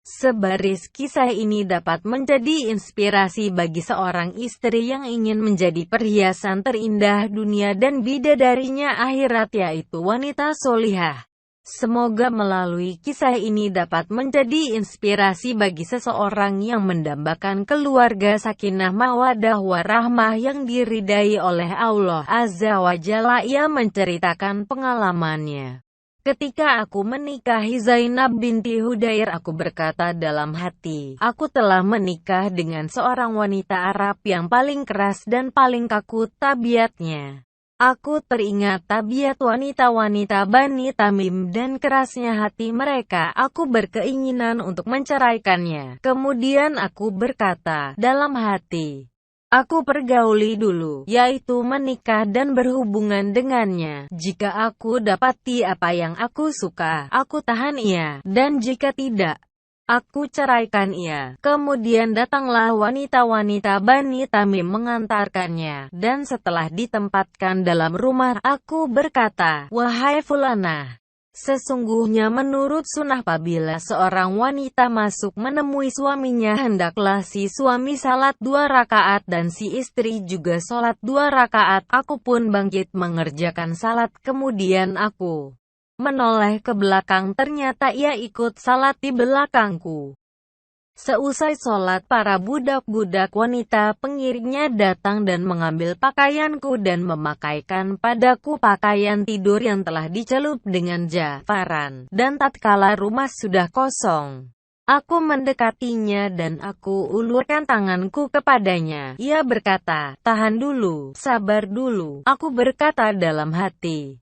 Sebaris kisah ini dapat menjadi inspirasi bagi seorang istri yang ingin menjadi perhiasan terindah dunia dan bidadarinya akhirat, yaitu wanita solihah. Semoga melalui kisah ini dapat menjadi inspirasi bagi seseorang yang mendambakan keluarga sakinah mawaddah warahmah yang diridai oleh Allah Azza wa Jalla. Ia menceritakan pengalamannya. Ketika aku menikahi Zainab binti Hudair, aku berkata dalam hati, aku telah menikah dengan seorang wanita Arab yang paling keras dan paling kaku tabiatnya. Aku teringat tabiat wanita-wanita Bani Tamim dan kerasnya hati mereka. Aku berkeinginan untuk menceraikannya. Kemudian aku berkata dalam hati, aku pergauli dulu, yaitu menikah dan berhubungan dengannya. Jika aku dapati apa yang aku suka, aku tahan ia, dan jika tidak, aku ceraikan ia. Kemudian datanglah wanita-wanita Bani Tamim mengantarkannya, dan setelah ditempatkan dalam rumah, aku berkata, wahai Fulanah, sesungguhnya menurut sunnah apabila seorang wanita masuk menemui suaminya, hendaklah si suami salat 2 rakaat dan si istri juga salat 2 rakaat. Aku pun bangkit mengerjakan salat, kemudian aku menoleh ke belakang, ternyata ia ikut salat di belakangku. Seusai sholat, para budak-budak wanita pengiringnya datang dan mengambil pakaianku dan memakaikan padaku pakaian tidur yang telah dicelup dengan jafaran. Dan tatkala rumah sudah kosong, aku mendekatinya dan aku ulurkan tanganku kepadanya. Ia berkata, tahan dulu, sabar dulu. Aku berkata dalam hati,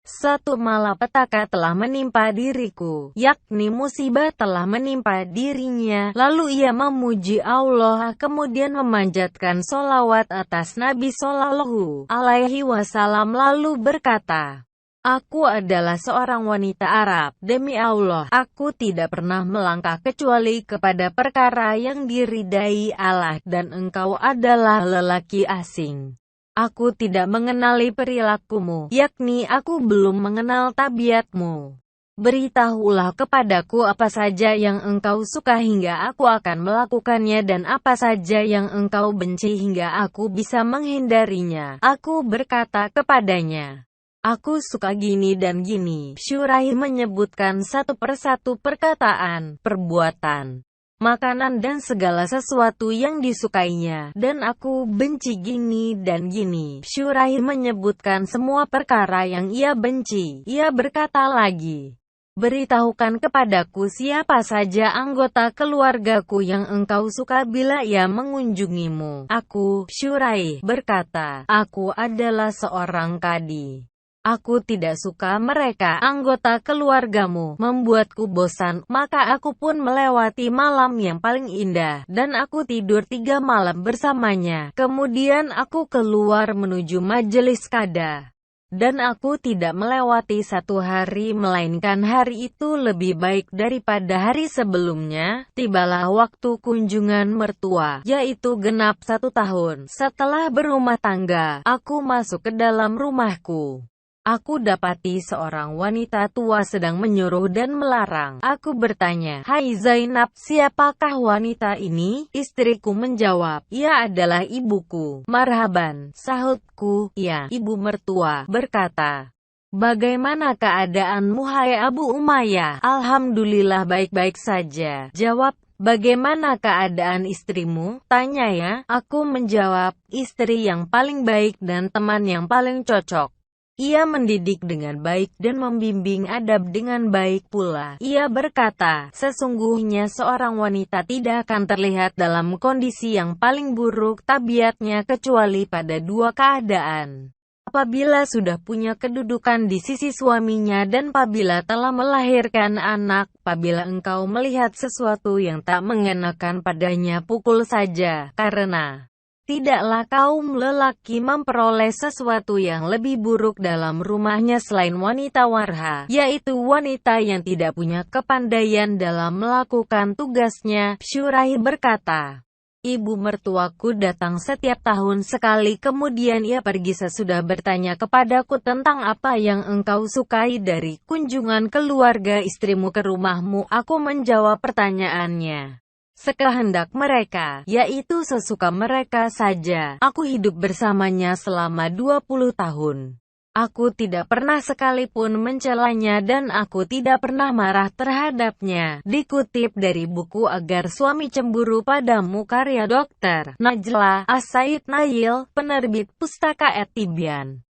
satu malapetaka telah menimpa diriku, yakni musibah telah menimpa dirinya. Lalu ia memuji Allah, kemudian memanjatkan sholawat atas Nabi Shallallahu Alaihi Wasallam, lalu berkata, aku adalah seorang wanita Arab. Demi Allah, aku tidak pernah melangkah kecuali kepada perkara yang diridai Allah, dan engkau adalah lelaki asing. Aku tidak mengenali perilakumu, yakni aku belum mengenal tabiatmu. Beritahulah kepadaku apa saja yang engkau suka hingga aku akan melakukannya, dan apa saja yang engkau benci hingga aku bisa menghindarinya. Aku berkata kepadanya, aku suka gini dan gini. Syuraih menyebutkan satu persatu perkataan, perbuatan, makanan dan segala sesuatu yang disukainya, dan aku benci gini dan gini. Syuraih menyebutkan semua perkara yang ia benci. Ia berkata lagi, beritahukan kepadaku siapa saja anggota keluargaku yang engkau suka bila ia mengunjungimu. Aku, Syuraih, berkata, aku adalah seorang kadi. Aku tidak suka mereka, anggota keluargamu, membuatku bosan, maka aku pun melewati malam yang paling indah, dan aku tidur 3 malam bersamanya. Kemudian aku keluar menuju majelis kada, dan aku tidak melewati satu hari, melainkan hari itu lebih baik daripada hari sebelumnya. Tibalah waktu kunjungan mertua, yaitu genap 1 tahun. Setelah berumah tangga, aku masuk ke dalam rumahku. Aku dapati seorang wanita tua sedang menyuruh dan melarang. Aku bertanya, hai Zainab, siapakah wanita ini? Istriku menjawab, ia adalah ibuku. Marhaban, sahutku. Ya, ibu mertua berkata, bagaimana keadaanmu hai Abu Umayyah? Alhamdulillah baik-baik saja, jawab. Bagaimana keadaan istrimu? Tanyanya. Aku menjawab, istri yang paling baik dan teman yang paling cocok. Ia mendidik dengan baik dan membimbing adab dengan baik pula. Ia berkata, sesungguhnya seorang wanita tidak akan terlihat dalam kondisi yang paling buruk tabiatnya kecuali pada 2 keadaan. Apabila sudah punya kedudukan di sisi suaminya dan apabila telah melahirkan anak. Apabila engkau melihat sesuatu yang tak mengenakan padanya, pukul saja, karena tidaklah kaum lelaki memperoleh sesuatu yang lebih buruk dalam rumahnya selain wanita warha, yaitu wanita yang tidak punya kepandaian dalam melakukan tugasnya. Syuraih berkata, Ibu mertuaku datang setiap tahun sekali, kemudian ia pergi sesudah bertanya kepadaku tentang apa yang engkau sukai dari kunjungan keluarga istrimu ke rumahmu. Aku menjawab pertanyaannya sekehendak mereka, yaitu sesuka mereka saja. Aku hidup bersamanya selama 20 tahun. Aku tidak pernah sekalipun mencelanya dan aku tidak pernah marah terhadapnya. Dikutip dari buku Agar Suami Cemburu Padamu karya Dr. Najla As-Said Nail, penerbit Pustaka Etibian.